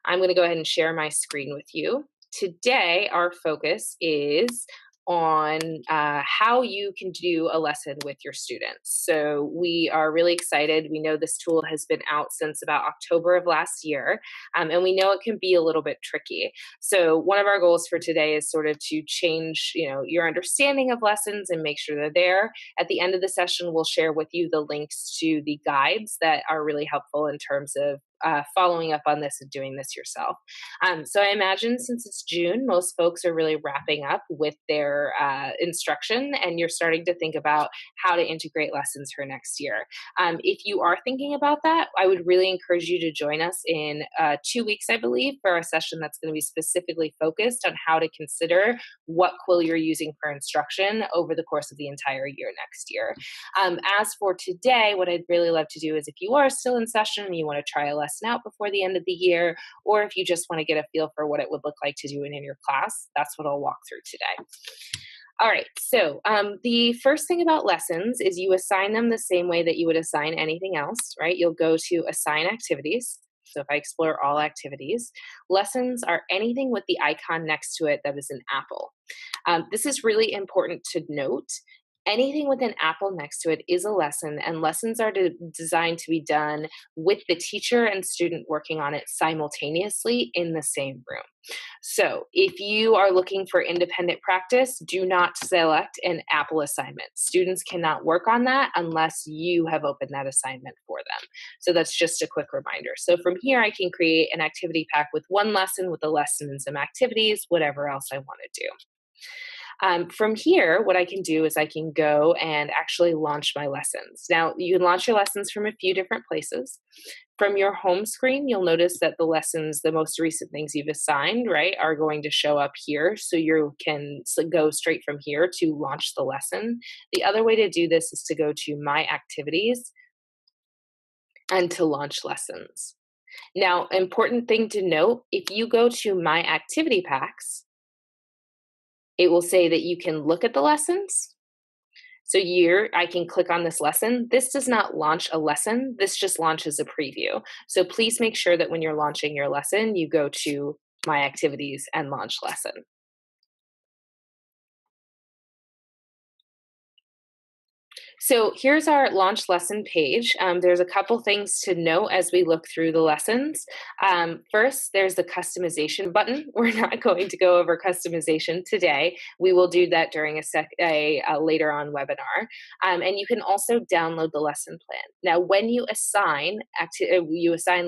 I'm going to go ahead and share my screen with you. Today, our focus is on how you can do a lesson with your students. So we are really excited. We know this tool has been out since about October of last year, and we know it can be a little bit tricky. So one of our goals for today is sort of to change, your understanding of lessons and make sure they're there. At the end of the session, we'll share with you the links to the guides that are really helpful in terms of following up on this and doing this yourself. So I imagine since it's June, most folks are really wrapping up with their instruction, and you're starting to think about how to integrate lessons for next year. If you are thinking about that, I would really encourage you to join us in 2 weeks, I believe, for a session that's going to be specifically focused on how to consider what quill you're using for instruction over the course of the entire year next year. As for today, what I'd really love to do is if you are still in session and you want to try a lesson out before the end of the year, or if you just want to get a feel for what it would look like to do it in your class, that's what I'll walk through today. All right, so the first thing about lessons is you assign them the same way that you would assign anything else, right? You'll go to assign activities. So if I explore all activities, lessons are anything with the icon next to it that is an apple. This is really important to note. Anything with an apple next to it is a lesson, and lessons are designed to be done with the teacher and student working on it simultaneously in the same room. So if you are looking for independent practice, do not select an Apple assignment. Students cannot work on that unless you have opened that assignment for them. So that's just a quick reminder. So from here, I can create an activity pack with one lesson, with a lesson and some activities, whatever else I want to do. From here, what I can do is I can go and actually launch my lessons. Now, you can launch your lessons from a few different places. From your home screen, you'll notice that the lessons, the most recent things you've assigned, right, are going to show up here. So you can go straight from here to launch the lesson. The other way to do this is to go to My Activities and to launch lessons. Now, important thing to note, if you go to My Activity Packs, it will say that you can look at the lessons. So here, I can click on this lesson. This does not launch a lesson. This just launches a preview. So please make sure that when you're launching your lesson, you go to My Activities and Launch Lesson. So here's our launch lesson page. There's a couple things to note as we look through the lessons. First, there's the customization button. We're not going to go over customization today. We will do that during a later on webinar. And you can also download the lesson plan. Now, when you assign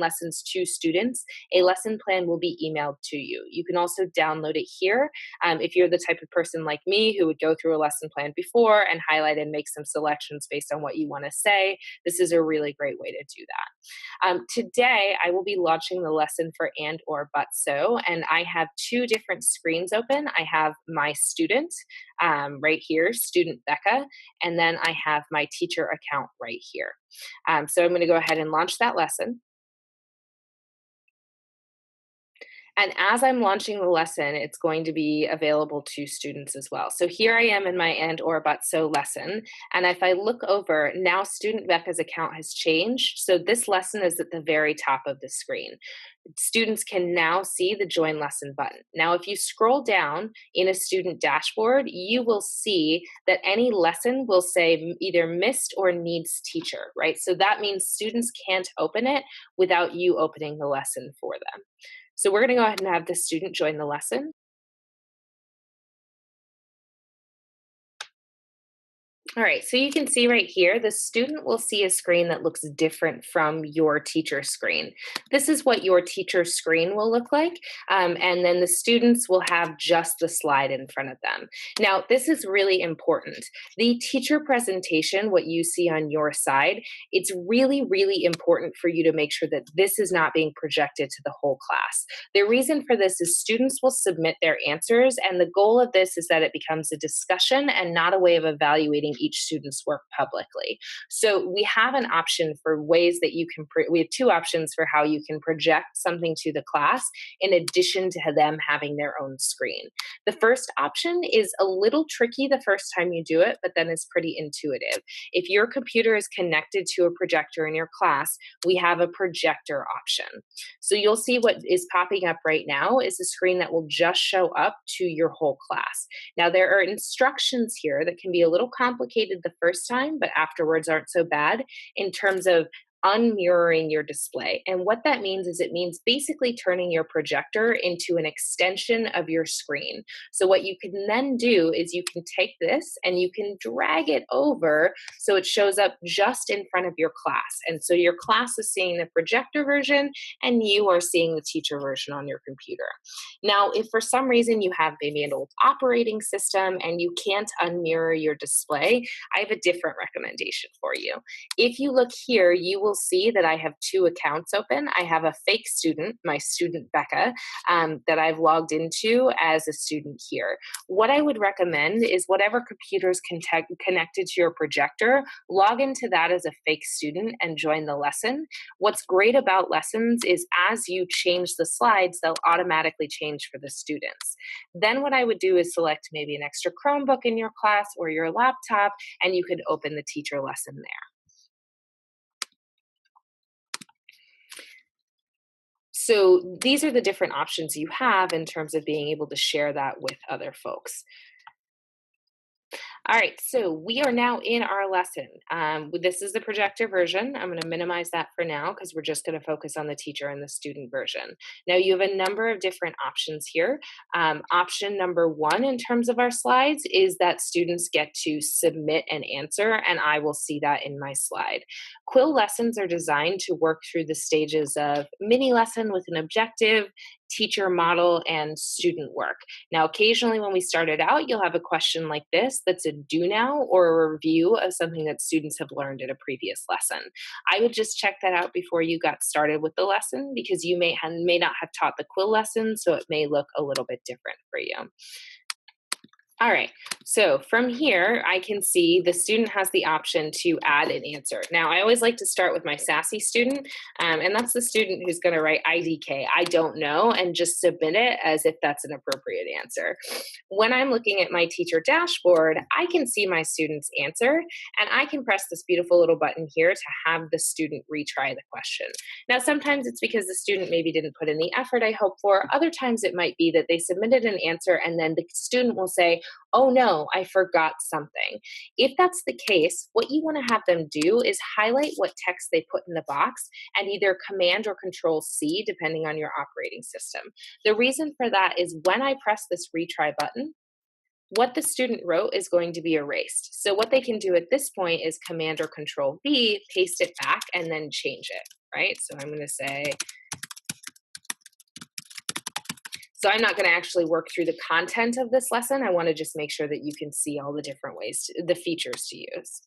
lessons to students, a lesson plan will be emailed to you. You can also download it here. If you're the type of person like me who would go through a lesson plan before and highlight and make some selections based on what you want to say, this is a really great way to do that. Today, I will be launching the lesson for and or but so, and I have two different screens open. I have my student right here, student Becca, and then I have my teacher account right here. So I'm going to go ahead and launch that lesson. And as I'm launching the lesson, it's going to be available to students as well. So here I am in my and or but so lesson. And if I look over, now student Becca's account has changed. So this lesson is at the very top of the screen. Students can now see the join lesson button. Now, if you scroll down in a student dashboard, you will see that any lesson will say either missed or needs teacher, right? So that means students can't open it without you opening the lesson for them. So we're going to go ahead and have the student join the lesson. All right, so you can see right here, the student will see a screen that looks different from your teacher screen. This is what your teacher screen will look like, and then the students will have just the slide in front of them. Now, this is really important. The teacher presentation, what you see on your side, it's really, really important for you to make sure that this is not being projected to the whole class. The reason for this is students will submit their answers, and the goal of this is that it becomes a discussion and not a way of evaluating each student's work publicly. So we have an option for ways that you can, we have two options for how you can project something to the class in addition to them having their own screen. The first option is a little tricky the first time you do it, but then it's pretty intuitive. If your computer is connected to a projector in your class, we have a projector option. So you'll see what is popping up right now is a screen that will just show up to your whole class. Now, there are instructions here that can be a little complicated the first time, but afterwards aren't so bad in terms of unmirroring your display. And what that means is it means basically turning your projector into an extension of your screen. So what you can then do is you can take this and you can drag it over so it shows up just in front of your class. And so your class is seeing the projector version and you are seeing the teacher version on your computer. Now, if for some reason you have maybe an old operating system and you can't unmirror your display, I have a different recommendation for you. If you look here, you will see that I have two accounts open. I have a fake student, my student Becca, that I've logged into as a student here. What I would recommend is whatever computer is connected to your projector, log into that as a fake student and join the lesson. What's great about lessons is as you change the slides, they'll automatically change for the students. Then what I would do is select maybe an extra Chromebook in your class or your laptop, and you could open the teacher lesson there. So these are the different options you have in terms of being able to share that with other folks. All right, so we are now in our lesson. This is the projector version. I'm going to minimize that for now because we're just going to focus on the teacher and the student version. Now you have a number of different options here. Option number one in terms of our slides is that students get to submit an answer, and I will see that in my slide. Quill lessons are designed to work through the stages of mini lesson with an objective, teacher model, and student work. Now, occasionally when we started out, you'll have a question like this that's a do now or a review of something that students have learned in a previous lesson. I would just check that out before you got started with the lesson because you may not have taught the Quill lesson, so it may look a little bit different for you. All right, so from here, I can see the student has the option to add an answer. Now, I always like to start with my sassy student, and that's the student who's going to write IDK, I don't know, and just submit it as if that's an appropriate answer. When I'm looking at my teacher dashboard, I can see my student's answer, and I can press this beautiful little button here to have the student retry the question. Now, sometimes it's because the student maybe didn't put in the effort I hoped for. Other times it might be that they submitted an answer, and then the student will say, oh no, I forgot something. If that's the case, what you want to have them do is highlight what text they put in the box and either Command or Control C, depending on your operating system. The reason for that is when I press this retry button, what the student wrote is going to be erased. So what they can do at this point is Command or Control V, paste it back, and then change it, right? So I'm going to say, so I'm not going to actually work through the content of this lesson. I want to just make sure that you can see all the different ways, the features to use.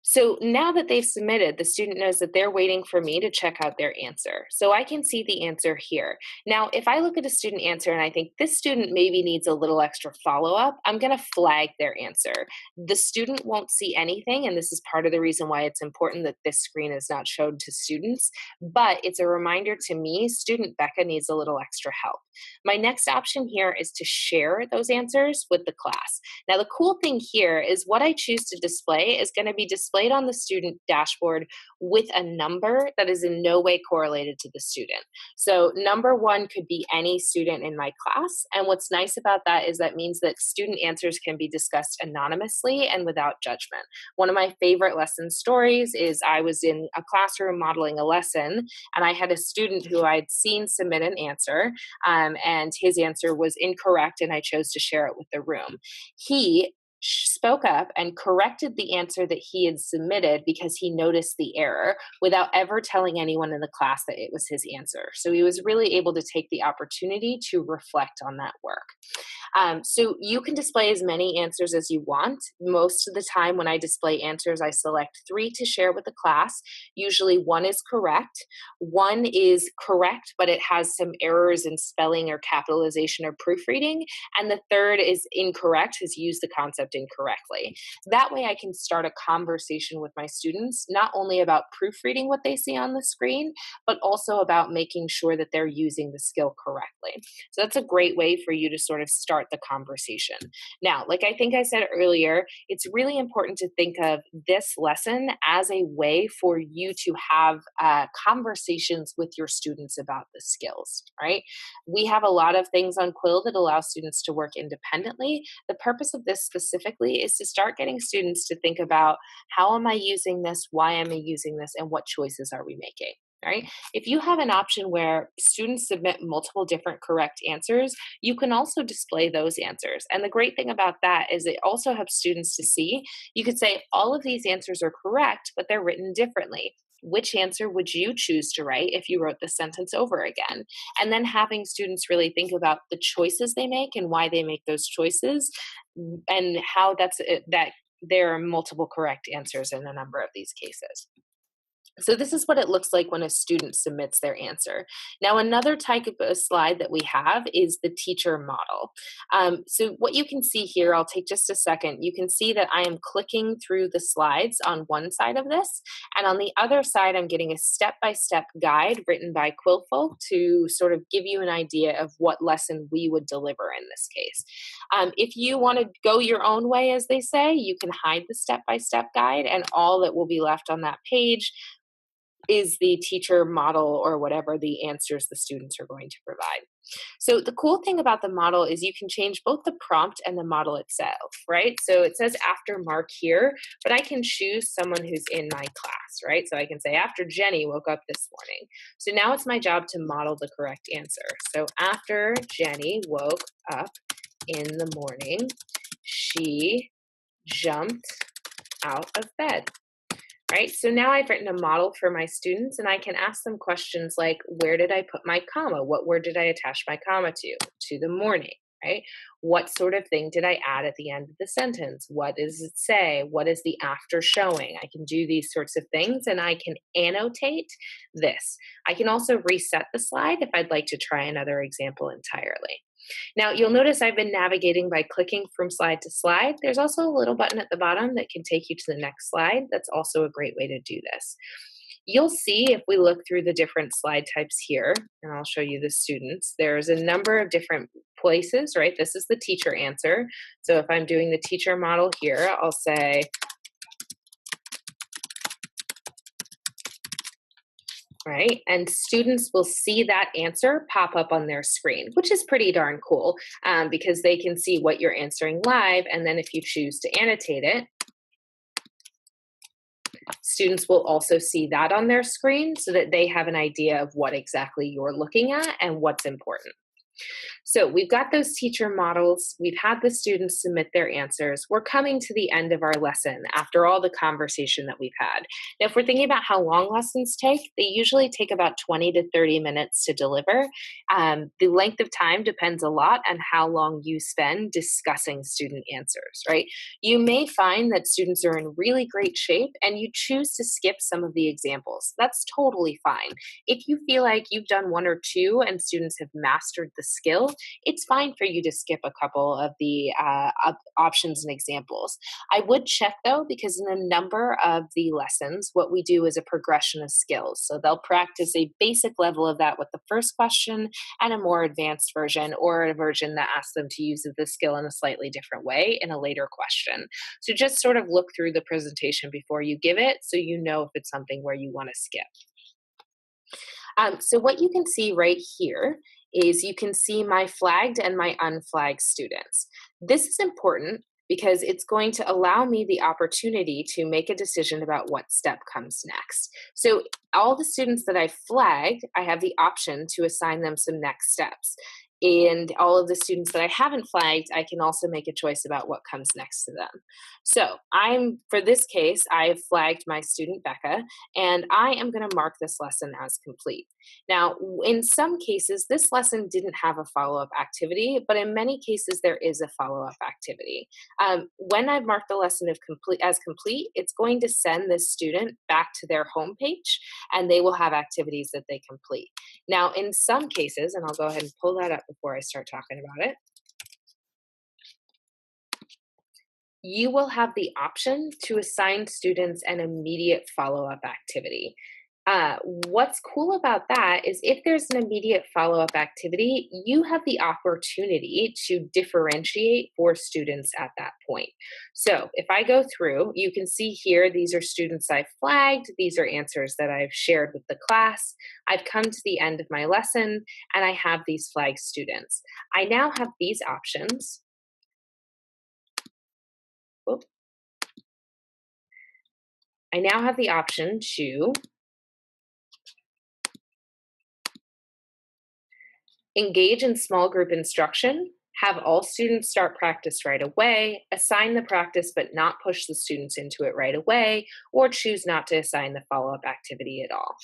So now that they've submitted, the student knows that they're waiting for me to check out their answer. So I can see the answer here. Now, if I look at a student answer and I think this student maybe needs a little extra follow-up, I'm going to flag their answer. The student won't see anything, and this is part of the reason why it's important that this screen is not shown to students, but it's a reminder to me, student Becca needs a little extra help. My next option here is to share those answers with the class. Now, the cool thing here is what I choose to display is going to be displayed on the student dashboard with a number that is in no way correlated to the student. So number one could be any student in my class. And what's nice about that is that means that student answers can be discussed anonymously and without judgment. One of my favorite lesson stories is I was in a classroom modeling a lesson, and I had a student who I'd seen submit an answer, and his answer was incorrect, and I chose to share it with the room. He spoke up and corrected the answer that he had submitted because he noticed the error without ever telling anyone in the class that it was his answer. So he was really able to take the opportunity to reflect on that work. So you can display as many answers as you want. Most of the time when I display answers, I select 3 to share with the class. Usually 1 is correct. 1 is correct, but it has some errors in spelling or capitalization or proofreading. And the third is incorrect, has used the concept typed in correctly. That way I can start a conversation with my students, not only about proofreading what they see on the screen, but also about making sure that they're using the skill correctly. So that's a great way for you to sort of start the conversation. Now, like I think I said earlier, it's really important to think of this lesson as a way for you to have conversations with your students about the skills, right? We have a lot of things on Quill that allow students to work independently. The purpose of this specifically is to start getting students to think about, how am I using this? Why am I using this? And what choices are we making? Right? If you have an option where students submit multiple different correct answers, you can also display those answers. And the great thing about that is it also helps students to see. You could say all of these answers are correct, but they're written differently. Which answer would you choose to write if you wrote the sentence over again? And then having students really think about the choices they make and why they make those choices, and how that there are multiple correct answers in a number of these cases. So this is what it looks like when a student submits their answer. Now, another type of a slide that we have is the teacher model. So what you can see here, I'll take just a second. You can see that I am clicking through the slides on one side of this, and on the other side, I'm getting a step-by-step guide written by Quill folk to sort of give you an idea of what lesson we would deliver in this case. If you want to go your own way, as they say, you can hide the step-by-step guide, and all that will be left on that page is the teacher model or whatever the answers the students are going to provide. So the cool thing about the model is you can change both the prompt and the model itself, right? So it says after Mark here, but I can choose someone who's in my class, right? So I can say after Jenny woke up this morning. So now it's my job to model the correct answer. So after Jenny woke up in the morning, she jumped out of bed. Right? So now I've written a model for my students, and I can ask them questions like, where did I put my comma? What word did I attach my comma to? To the morning, right? What sort of thing did I add at the end of the sentence? What does it say? What is the after showing? I can do these sorts of things, and I can annotate this. I can also reset the slide if I'd like to try another example entirely. Now, you'll notice I've been navigating by clicking from slide to slide. There's also a little button at the bottom that can take you to the next slide. That's also a great way to do this. You'll see if we look through the different slide types here, and I'll show you the students, there's a number of different places, right? This is the teacher answer. So if I'm doing the teacher model here, I'll say, right? And students will see that answer pop up on their screen, which is pretty darn cool, because they can see what you're answering live. And then if you choose to annotate it, students will also see that on their screen so that they have an idea of what exactly you're looking at and what's important. So we've got those teacher models. We've had the students submit their answers. We're coming to the end of our lesson after all the conversation that we've had. Now, if we're thinking about how long lessons take, they usually take about 20 to 30 minutes to deliver. The length of time depends a lot on how long you spend discussing student answers, right? You may find that students are in really great shape and you choose to skip some of the examples. That's totally fine. If you feel like you've done one or two and students have mastered the skill, it's fine for you to skip a couple of the options and examples. I would check though, because in a number of the lessons, what we do is a progression of skills. So they'll practice a basic level of that with the first question and a more advanced version, or a version that asks them to use the skill in a slightly different way in a later question. So just sort of look through the presentation before you give it so you know if it's something where you want to skip. So what you can see right here is you can see my flagged and my unflagged students. This is important because it's going to allow me the opportunity to make a decision about what step comes next. So all the students that I flagged, I have the option to assign them some next steps. And all of the students that I haven't flagged, I can also make a choice about what comes next to them. So for this case, I have flagged my student Becca, and I am going to mark this lesson as complete. Now, in some cases, this lesson didn't have a follow-up activity, but in many cases, there is a follow-up activity. When I've marked the lesson as complete, it's going to send this student back to their home page, and they will have activities that they complete. Now, in some cases, and I'll go ahead and pull that up before I start talking about it. you will have the option to assign students an immediate follow-up activity. What's cool about that is if there's an immediate follow-up activity, you have the opportunity to differentiate for students at that point. So if I go through, you can see here, these are students I've flagged, these are answers that I've shared with the class. I've come to the end of my lesson and I have these flagged students. I now have these options. Whoop. I now have the option to engage in small group instruction, have all students start practice right away, assign the practice but not push the students into it right away, or choose not to assign the follow-up activity at all.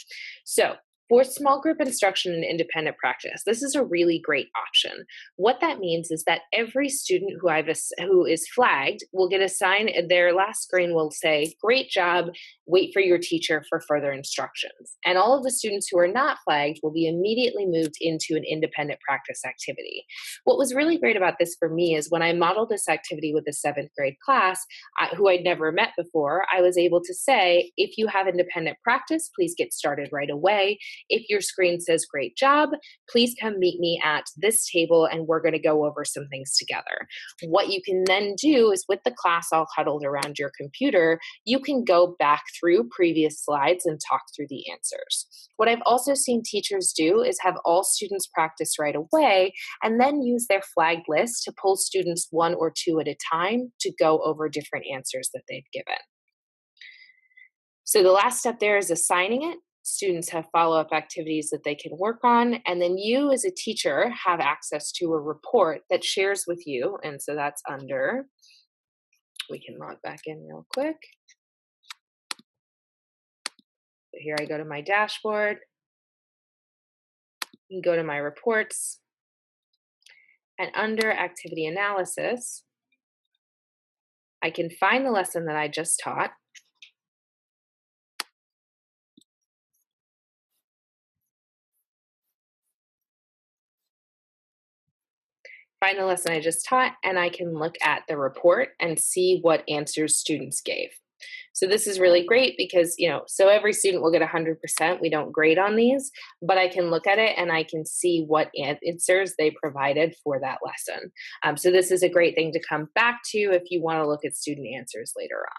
So for small group instruction and independent practice, this is a really great option. What that means is that every student who is flagged will get assigned, their last screen will say, great job, wait for your teacher for further instructions. And all of the students who are not flagged will be immediately moved into an independent practice activity. What was really great about this for me is when I modeled this activity with a 7th grade class, who I'd never met before, I was able to say, if you have independent practice, please get started right away. If your screen says great job, please come meet me at this table and we're going to go over some things together. What you can then do is with the class all huddled around your computer, you can go back through previous slides and talk through the answers. What I've also seen teachers do is have all students practice right away and then use their flagged list to pull students 1 or 2 at a time to go over different answers that they've given. So the last step there is assigning it. Students have follow-up activities that they can work on, and then you as a teacher have access to a report that shares with you, and so that's under, we can log back in real quick. So here I go to my dashboard, you can go to my reports, and under activity analysis, I can find the lesson that I just taught, find the lesson I just taught, and I can look at the report and see what answers students gave. So this is really great because, so every student will get 100%. We don't grade on these, but I can look at it and I can see what answers they provided for that lesson. So this is a great thing to come back to if you want to look at student answers later on.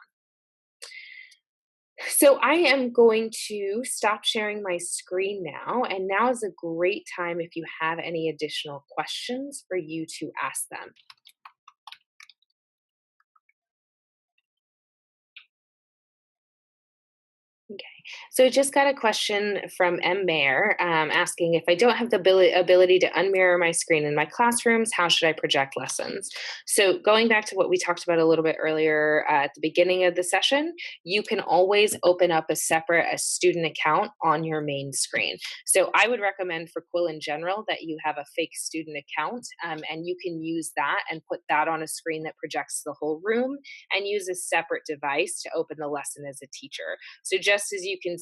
So I am going to stop sharing my screen now, and now is a great time if you have any additional questions for you to ask them. Okay. So I just got a question from M. Mayer asking if I don't have the ability to unmirror my screen in my classrooms, how should I project lessons? So going back to what we talked about a little bit earlier at the beginning of the session, you can always open up a student account on your main screen. So I would recommend for Quill in general that you have a fake student account and you can use that and put that on a screen that projects the whole room and use a separate device to open the lesson as a teacher. So just as you could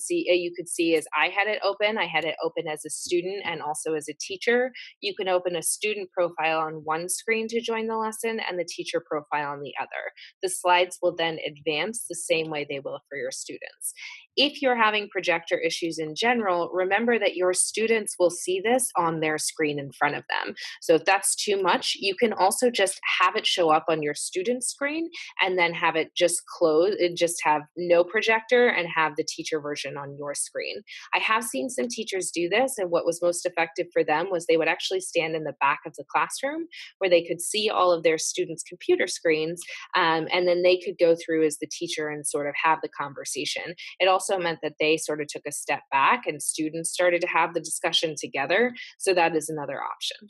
see as I had it open as a student and also as a teacher. You can open a student profile on one screen to join the lesson and the teacher profile on the other. The slides will then advance the same way they will for your students. If you're having projector issues in general, remember that your students will see this on their screen in front of them. So if that's too much, you can also just have it show up on your student screen and then have it just close, just have no projector and have the teacher version on your screen. I have seen some teachers do this, and what was most effective for them was they would actually stand in the back of the classroom where they could see all of their students' computer screens, and then they could go through as the teacher and sort of have the conversation. It also meant that they sort of took a step back and students started to have the discussion together, so that is another option.